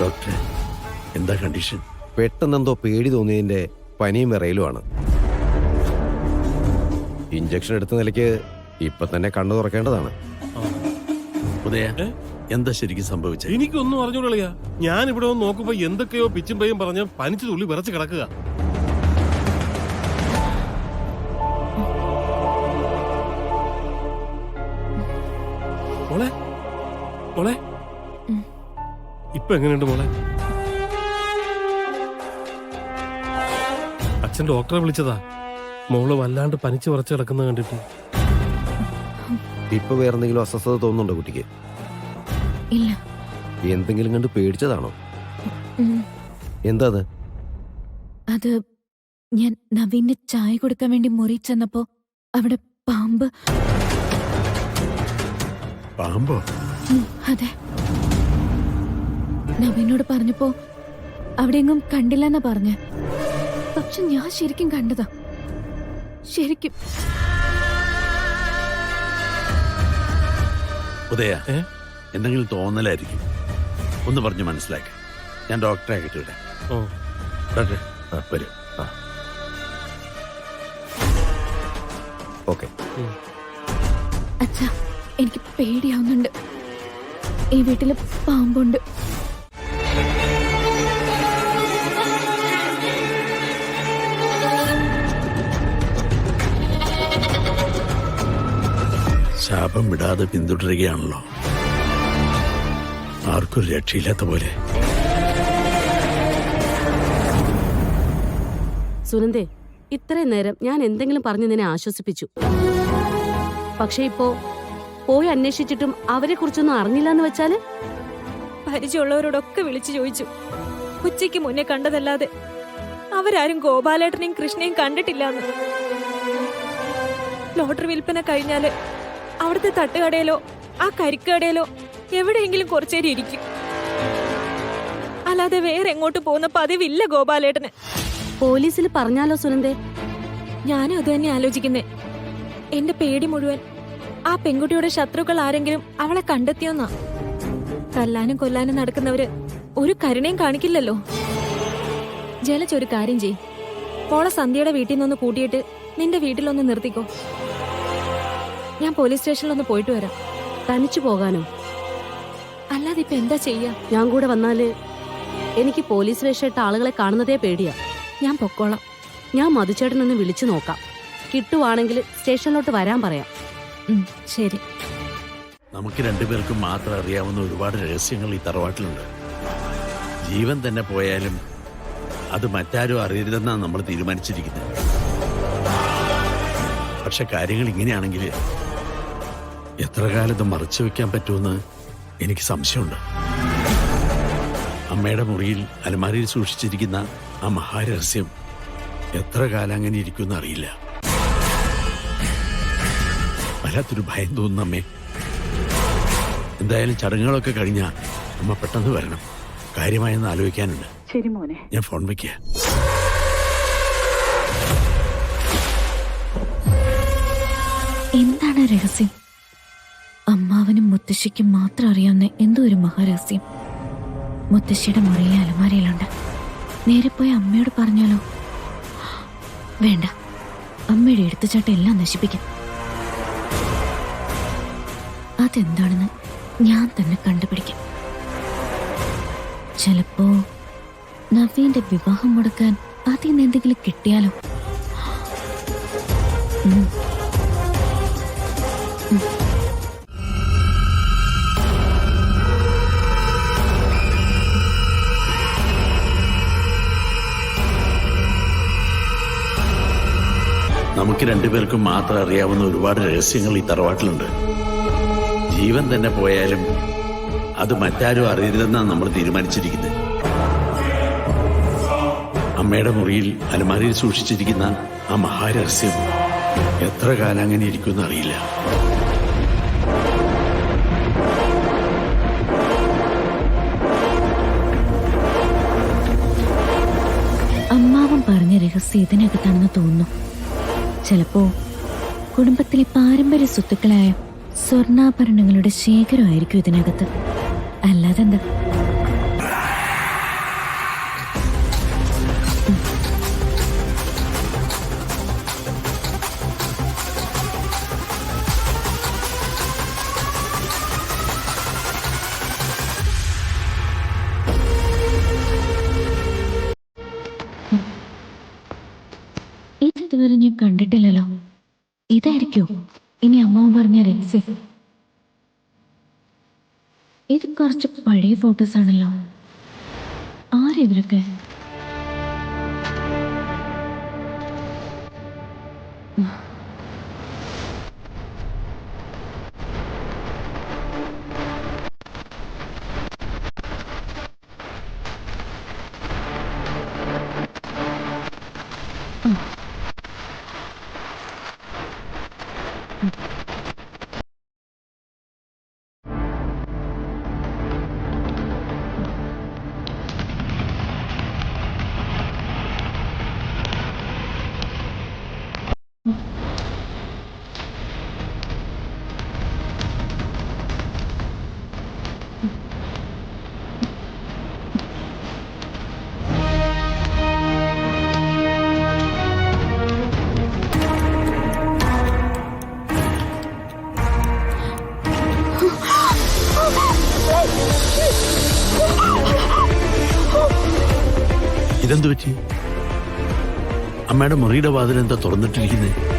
ഡോക്ടറെ, എന്താ കണ്ടീഷൻ? പെട്ടെന്നെന്തോ പേടി തോന്നിയതിന്റെ പനിയും വിറയിലുമാണ്. ഇഞ്ചക്ഷൻ എടുത്ത നിലയ്ക്ക് ഇപ്പൊ തന്നെ കണ്ണു തുറക്കേണ്ടതാണ്. ഉദയ, എന്താ ശരിക്കും സംഭവിച്ചത്? എനിക്കൊന്നും അറിഞ്ഞോളിയാ. ഞാൻ ഇവിടെ വന്ന് നോക്കുമ്പോ എന്തൊക്കെയോ പിച്ചും പേയും പറഞ്ഞ് പനിച്ചു തുള്ളി വിറച്ച് കിടക്കുക. മോളെ മോളെ ഇപ്പൊ എങ്ങനെയുണ്ട് മോളെ? അച്ഛൻ ഡോക്ടറെ വിളിച്ചതാ. മോള് വല്ലാണ്ട് പനിച്ചു വിറച്ച് കിടക്കുന്നത് കണ്ടിട്ട്. ഇപ്പൊ വേറെന്തെങ്കിലും അസ്വസ്ഥത തോന്നുന്നുണ്ടോ കുട്ടിക്ക്? ഇല്ല. എന്തെങ്കിലും കണ്ട് പേടിച്ചതാണോ? എന്താ അത് ഞാൻ നവീന് ചായ കൊടുക്കാൻ വേണ്ടി മുറി ചെന്നപ്പോ അവിടെ പാമ്പ്. പാമ്പോ? അതെ. നവീനോട് പറഞ്ഞപ്പോ അവിടെ എങ്ങും കണ്ടില്ലെന്നാ പറഞ്ഞേ. പക്ഷെ ഞാൻ ശരിക്കും കണ്ടതാ. ശരിക്കും. ഉദയ, എന്തെങ്കിലും തോന്നലായിരിക്കും. ഒന്ന് പറഞ്ഞു മനസ്സിലാക്കി. ഞാൻ ഡോക്ടറെ കിട്ടിവിടെ. ഡോക്ടറെ വരൂ. ഓക്കെ. അച്ഛാ, എനിക്ക് പേടിയാവുന്നുണ്ട്. ഈ വീട്ടില് പാമ്പുണ്ട്. ശാപം വിടാതെ പിന്തുടരുകയാണല്ലോ. ആർക്കൊരു രക്ഷയില്ലാത്ത പോലെ. സുനന്ദേ, ഇത്രയും നേരം ഞാൻ എന്തെങ്കിലും പറഞ്ഞ് നിന്നെ ആശ്വസിപ്പിച്ചു. പക്ഷെ ഇപ്പോ പോയി അന്വേഷിച്ചിട്ടും അവരെ കുറിച്ചൊന്നും അറിഞ്ഞില്ലെന്ന് വെച്ചാല്? പരിചയമുള്ളവരോടൊക്കെ വിളിച്ചു ചോദിച്ചു. ഉച്ചയ്ക്ക് മുന്നേ കണ്ടതല്ലാതെ അവരാരും ഗോപാലേട്ടനെയും കൃഷ്ണയും കണ്ടിട്ടില്ലാന്ന്. ലോട്ടറി വിൽപ്പന കഴിഞ്ഞാല് അവിടുത്തെ തട്ടുകടയിലോ ആ കരിക്കടയിലോ എവിടെയെങ്കിലും കുറച്ചേരി ഇരിക്കും. അല്ലാതെ വേറെ എങ്ങോട്ട് പോകുന്ന പതിവില്ല ഗോപാലേട്ടന്. പോലീസിൽ പറഞ്ഞാലോ സുനന്ദേ? ഞാനും അത് തന്നെ ആലോചിക്കുന്നേ. എന്റെ പേടി മുഴുവൻ ആ പെൺകുട്ടിയുടെ ശത്രുക്കൾ ആരെങ്കിലും അവളെ കണ്ടെത്തിയോന്നാ. തല്ലാനും കൊല്ലാനും നടക്കുന്നവര് ഒരു കരുണയും കാണിക്കില്ലല്ലോ. ജലച്ചൊരു കാര്യം ചെയ്. പോളെ സന്ധ്യയുടെ വീട്ടിൽ നിന്നൊന്ന് കൂട്ടിയിട്ട് നിന്റെ വീട്ടിലൊന്ന് നിർത്തിക്കോ. ഞാൻ പോലീസ് സ്റ്റേഷനിലൊന്ന് പോയിട്ട് വരാം. തനിച്ചു പോകാനോ? അല്ലാതെ ഇപ്പൊ എന്താ ചെയ്യാ? ഞാൻ കൂടെ വന്നാല് എനിക്ക് പോലീസ് വേഷമിട്ട ആളുകളെ കാണുന്നതേ പേടിയാ. ഞാൻ പൊക്കോളാം. ഞാൻ മധുചേട്ടനൊന്ന് വിളിച്ചു നോക്കാം. കിട്ടുവാണെങ്കിൽ സ്റ്റേഷനിലോട്ട് വരാൻ പറയാം. ശരി. നമുക്ക് രണ്ടുപേർക്കും മാത്രം അറിയാവുന്ന ഒരുപാട് രഹസ്യങ്ങൾ ഈ തറവാട്ടിലുണ്ട്. ജീവൻ തന്നെ പോയാലും അത് മറ്റാരും അറിയരുതെന്നാണ് നമ്മൾ തീരുമാനിച്ചിരിക്കുന്നത്. പക്ഷെ കാര്യങ്ങൾ ഇങ്ങനെയാണെങ്കിൽ എത്ര കാലത്ത് മറച്ചു വെക്കാൻ പറ്റുമെന്ന് എനിക്ക് സംശയമുണ്ട്. അമ്മയുടെ മുറിയിൽ അലമാരയിൽ സൂക്ഷിച്ചിരിക്കുന്ന ആ മഹാരഹസ്യം എത്ര കാലം അങ്ങനെ ഇരിക്കുമെന്ന് അറിയില്ല. വല്ലാത്തൊരു ഭയം തോന്നുന്നു അമ്മേ. എന്തായാലും ചടങ്ങുകളൊക്കെ കഴിഞ്ഞാൽ അമ്മ പെട്ടെന്ന് വരണം. കാര്യമായെന്ന് ആലോചിക്കാനുണ്ട്. ശരി മോനെ. ഞാൻ ഫോൺ വയ്ക്കുക. എന്താണ് രഹസ്യം? അമ്മാവനും മുത്തശ്ശിക്കും മാത്രം അറിയാവുന്ന എന്തോ ഒരു മഹാരഹസ്യം മുത്തശ്ശിയുടെ മുറിയിലെ അലമാരയിലുണ്ട്. നേരെ പോയി അമ്മയോട് പറഞ്ഞാലോ? വേണ്ട, അമ്മയുടെ എടുത്തുചാട്ടം എല്ലാം നശിപ്പിക്കും. അതെന്താണെന്ന് ഞാൻ തന്നെ കണ്ടുപിടിക്കും. ചിലപ്പോ നവീന്റെ വിവാഹം മുടക്കാൻ അതിൽ നിന്ന് എന്തെങ്കിലും കിട്ടിയാലോ? നമുക്ക് രണ്ടുപേർക്കും മാത്രം അറിയാവുന്ന ഒരുപാട് രഹസ്യങ്ങൾ ഈ തറവാട്ടിലുണ്ട്. ജീവൻ തന്നെ പോയാലും അത് മറ്റാരും അറിയരുതെന്നാണ് നമ്മൾ തീരുമാനിച്ചിരിക്കുന്നത്. അമ്മയുടെ മുറിയിൽ അലമാരയിൽ സൂക്ഷിച്ചിരിക്കുന്ന ആ മഹാരഹസ്യം എത്ര കാലം അങ്ങനെ ഇരിക്കുമെന്ന് അറിയില്ല. അമ്മാവൻ പറഞ്ഞ രഹസ്യം ഇതിനകത്താണെന്ന് തോന്നുന്നു. ചിലപ്പോ കുടുംബത്തിലെ പാരമ്പര്യ സ്വത്തുക്കളായ സ്വർണ്ണാഭരണങ്ങളുടെ ശേഖരമായിരിക്കും ഇതിനകത്ത്. അല്ലാതെന്താ? ഇതുവരെ ഞാൻ കണ്ടിട്ടില്ലല്ലോ. ഇതായിരിക്കോ ഇനി അമ്മ പറഞ്ഞ രഹസ്യം? ഇത് കുറച്ച് പഴയ ഫോട്ടോസ് ആണല്ലോ. ആരിവരൊക്കെ? ഇതെന്തു പറ്റി? അമ്മയുടെ മുറിയുടെ വാതിൽ എന്താ തുറന്നിട്ടിരിക്കുന്നത്?